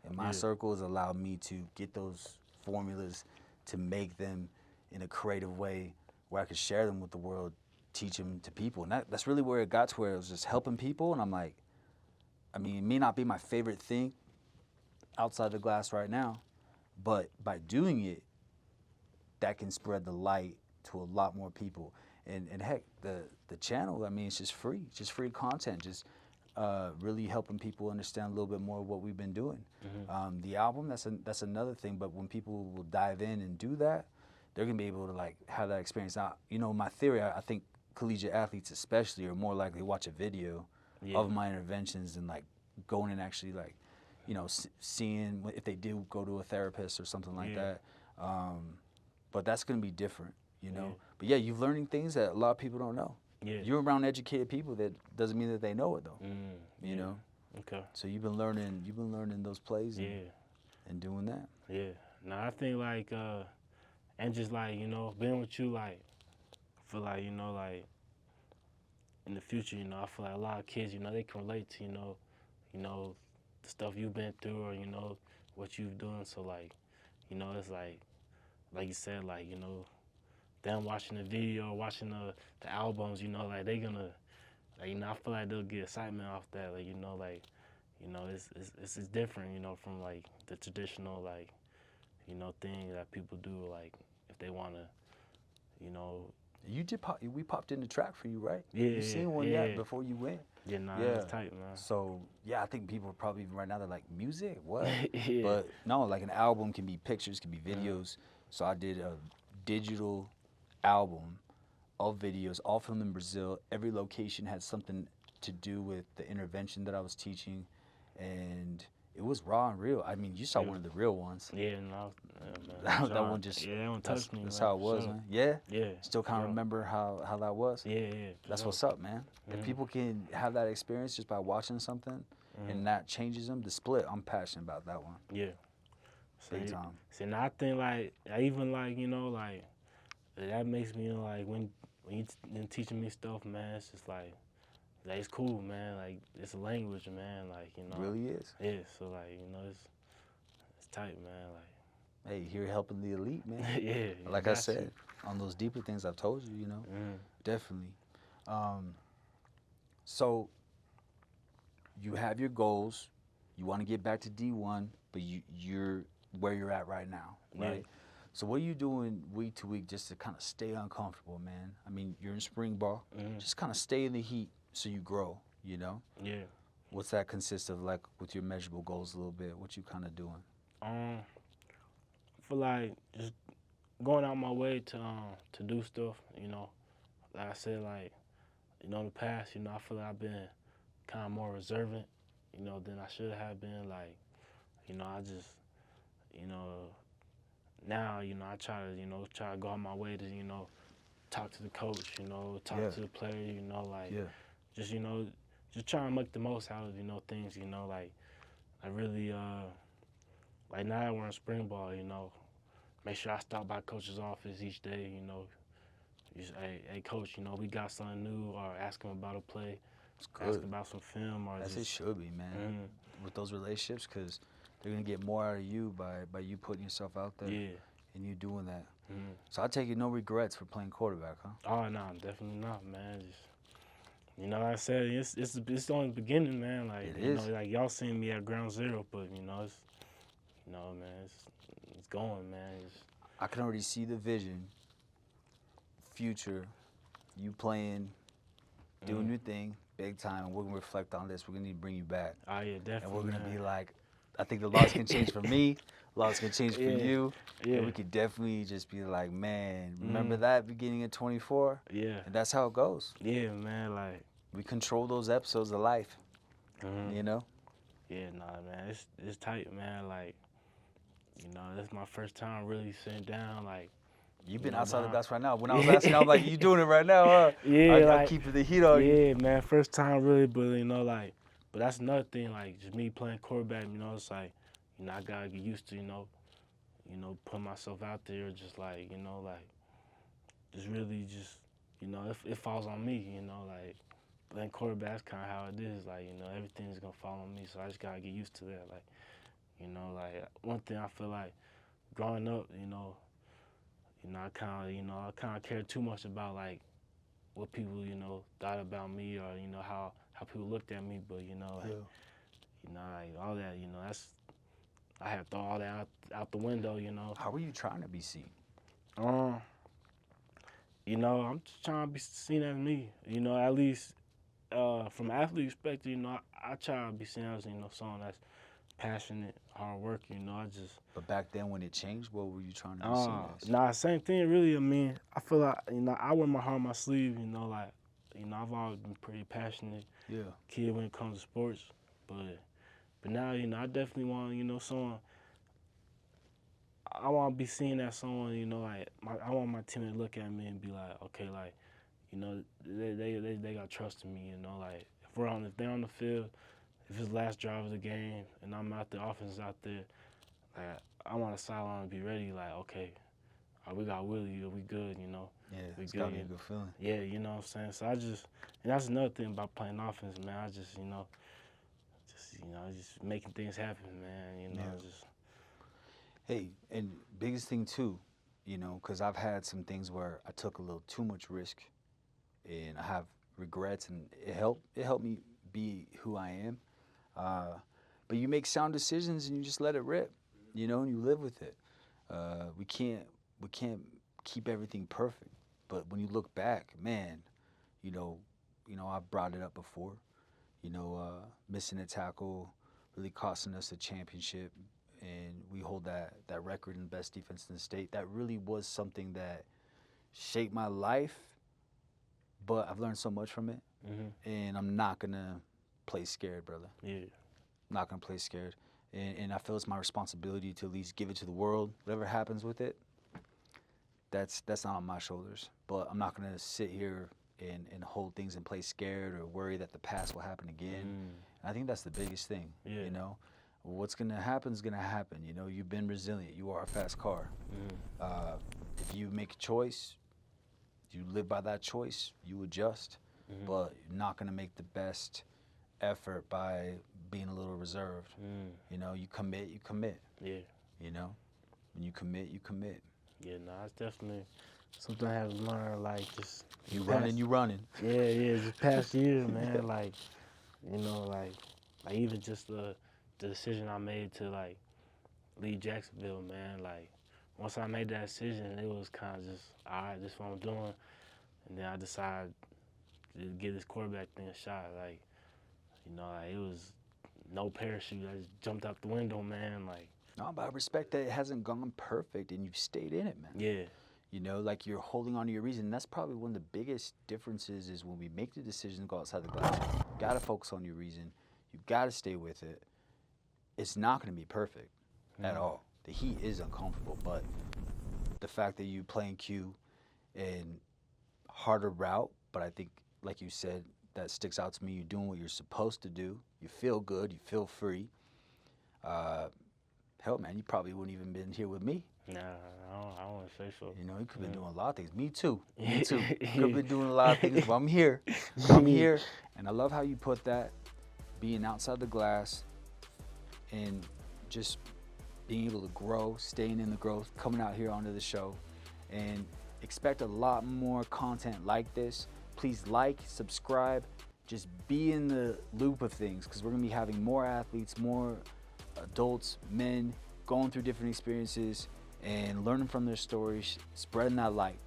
in my Yeah. circle, has allowed me to get those formulas to make them in a creative way where I could share them with the world, teach them to people. And that's really where it got to, where it was just helping people. And I'm like, I mean, it may not be my favorite thing outside the glass right now, but by doing it, that can spread the light to a lot more people. And heck, the channel, I mean, it's just free content, just really helping people understand a little bit more of what we've been doing. The album, that's another thing, but when people will dive in and do that, they're gonna be able to like have that experience. Now, you know, my theory, I think collegiate athletes especially are more likely to watch a video Yeah. of my interventions and like going and actually like, you know, seeing if they do go to a therapist or something like Yeah. that. But that's gonna be different, you know. Yeah. But yeah, you're learning things that a lot of people don't know. Yeah. You're around educated people. That doesn't mean that they know it though. You yeah. know. Okay. So you've been learning those plays and, Yeah. and doing that. Yeah. No, I think like and just like, you know, being with you like feel like, you know, like in the future, you know, I feel like a lot of kids, you know, they can relate to, you know, the stuff you've been through or, you know, what you've done. So like, you know, it's like you said, like, you know, them watching the video, watching the albums, you know, like they gonna like, you know, I feel like they'll get excitement off that, like, you know, it's different, you know, from like the traditional like, you know, thing that people do, like if they wanna, you know, We popped in the track for you, right? Yeah, You seen one yet before you went? Yeah, nah, Yeah. that's tight, man. So yeah, I think people are probably even right now they're like, music, what? Yeah. But no, like an album can be pictures, can be videos. So I did a digital album of videos, all filmed in Brazil. Every location had something to do with the intervention that I was teaching, and it was raw and real. I mean, you saw one of the real ones. Yeah, no, man. that one just that one touched me. That's man, how it was, sure. man. Yeah. Yeah. Still kind of remember how that was. Yeah. That's what's up, man. If people can have that experience just by watching something, and that changes them, the split, I'm passionate about that one. Yeah. Big time. See, now I think like I even like like that makes me like when you teaching me stuff, man. It's just like it's cool, man. Like it's a language, man. Like It really is. Yeah. So like it's tight, man. Like hey, you're helping the elite, man. yeah. Like I said, on those deeper things I've told you, definitely. So you have your goals. You want to get back to D1, but you're where you're at right now, right? Yeah. So what are you doing week to week just to kind of stay uncomfortable, man? I mean, you're in spring ball. Just kind of stay in the heat so you grow, Yeah. What's that consist of, like, with your measurable goals a little bit? What you kind of doing? For like just going out my way to do stuff, Like I said, like, in the past, I feel like I've been kind of more observant, than I should have been. Like, I just, now, I try to go out my way to, talk to the coach, talk to the player, just trying to make the most out of, things, like I really, like now that we're in spring ball, make sure I stop by coach's office each day, just, hey, coach, we got something new, or ask him about a play, ask him about some film, or As just, it should be, man, with those relationships, because they're going to get more out of you by you putting yourself out there and you doing that. So I take it no regrets for playing quarterback, huh? Oh, no, definitely not, man. Just, like I said, it's only the beginning, man. Like, It is. Like y'all seeing me at ground zero, but, it's, man, it's going, man. I can already see the vision, future, you playing, doing your thing, big time, and we're going to reflect on this. We're going to need to bring you back. Oh, yeah, definitely. And we're going to be like, I think the laws can change for me, laws can change for you, and we could definitely just be like, man, remember that beginning of 24? Yeah. And that's how it goes. Yeah, man, like. We control those episodes of life, Yeah, nah, man, it's tight, man. Like, this is my first time really sitting down, like. You've been outside the glass right now. When I was asking, I was like, you doing it right now, huh? Yeah, I keep the heat on you. Yeah, man, first time really, but, like, but that's another thing, like, just me playing quarterback, it's like, I gotta get used to, putting myself out there, just like, like, just really just, it falls on me, like, playing quarterback, that's kind of how it is, like, everything's gonna fall on me, so I just gotta get used to that, like, like, one thing I feel like growing up, I kind of cared too much about, like, what people, thought about me, or, how people looked at me, but, like, like, all that, that's, I had to throw all that out the window, How were you trying to be seen? I'm just trying to be seen as me, at least from an athlete perspective, I try to be seen as, someone that's passionate, hard working, I just. But back then when it changed, what were you trying to be seen as? Nah, same thing, really. I mean, I feel like, I wear my heart on my sleeve, like, I've always been pretty passionate kid when it comes to sports, but now, I definitely want, someone, I want to be seen as someone, like, I want my team to look at me and be like, okay, like, they got trust in me, like, if they're on the field, if it's the last drive of the game and I'm out there, offense is out there, like, I want to sideline and be ready, like, okay, we got Willie, we good, Yeah, we it's good. got to be a good feeling. Yeah, you know what I'm saying? So and that's another thing about playing offense, man. I just, just making things happen, man, just. Hey, and biggest thing too, because I've had some things where I took a little too much risk, and I have regrets, and it helped me be who I am. But you make sound decisions and you just let it rip, and you live with it. We can't keep everything perfect. But when you look back, man, you know, I've brought it up before. Missing a tackle really costing us a championship, and we hold that record in best defense in the state. That really was something that shaped my life, but I've learned so much from it, and I'm not gonna play scared, brother. Yeah. I'm not gonna play scared, and I feel it's my responsibility to at least give it to the world. Whatever happens with it, that's not on my shoulders. But I'm not gonna sit here and hold things and play scared or worry that the past will happen again. I think that's the biggest thing. Yeah. What's gonna happen is gonna happen. You've been resilient. You are a fast car. If you make a choice, you live by that choice. You adjust, but you're not gonna make the best effort by being a little reserved. You commit. Yeah. When you commit, you commit. Yeah, no, it's definitely something I have learned, like, just... You running. Yeah, just past years, man, like, like even just the decision I made to, like, leave Jacksonville, man, like, once I made that decision, it was kind of just, all right, this is what I'm doing, and then I decided to give this quarterback thing a shot, like, like, it was no parachute, I just jumped out the window, man, like... No, but I respect that it hasn't gone perfect and you've stayed in it, man. Yeah. Like you're holding on to your reason. That's probably one of the biggest differences is when we make the decision to go outside the glass. You gotta focus on your reason. You gotta stay with it. It's not gonna be perfect at all. The heat is uncomfortable, but the fact that you playing Q and harder route, but I think, like you said, that sticks out to me. You're doing what you're supposed to do. You feel good. You feel free. Hell, man, you probably wouldn't even been here with me. Nah, I don't want to say so. You could have been doing a lot of things. Me too. You could have been doing a lot of things, but I'm here. I'm here. And I love how you put that, being outside the glass and just being able to grow, staying in the growth, coming out here onto the show. And expect a lot more content like this. Please like, subscribe, just be in the loop of things because we're going to be having more athletes, more adults, men, going through different experiences and learning from their stories, spreading that light.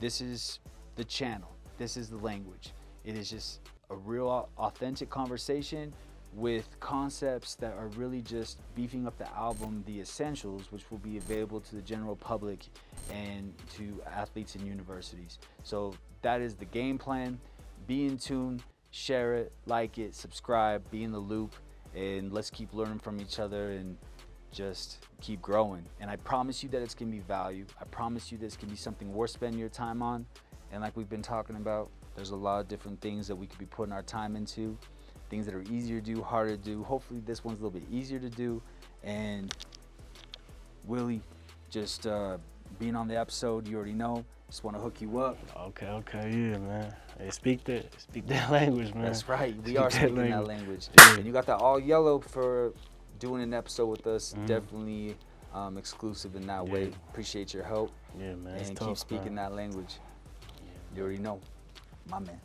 This is the channel. This is the language. It is just a real authentic conversation with concepts that are really just beefing up the album, The Essentials, which will be available to the general public and to athletes and universities. So that is the game plan. Be in tune, share it, like it, subscribe, be in the loop, and let's keep learning from each other and just keep growing. And I promise you that it's gonna be value. I promise you this can be something worth spending your time on. And like we've been talking about, there's a lot of different things that we could be putting our time into, things that are easier to do, harder to do. Hopefully this one's a little bit easier to do. And Willie, just being on the episode, you already know, just want to hook you up. Okay, yeah, man. Hey, speak that language, man. That's right, we are speaking that language. Yeah. And you got that all yellow for doing an episode with us. Definitely exclusive in that way. Appreciate your help. Yeah, man. And keep speaking that language. Yeah. You already know, my man.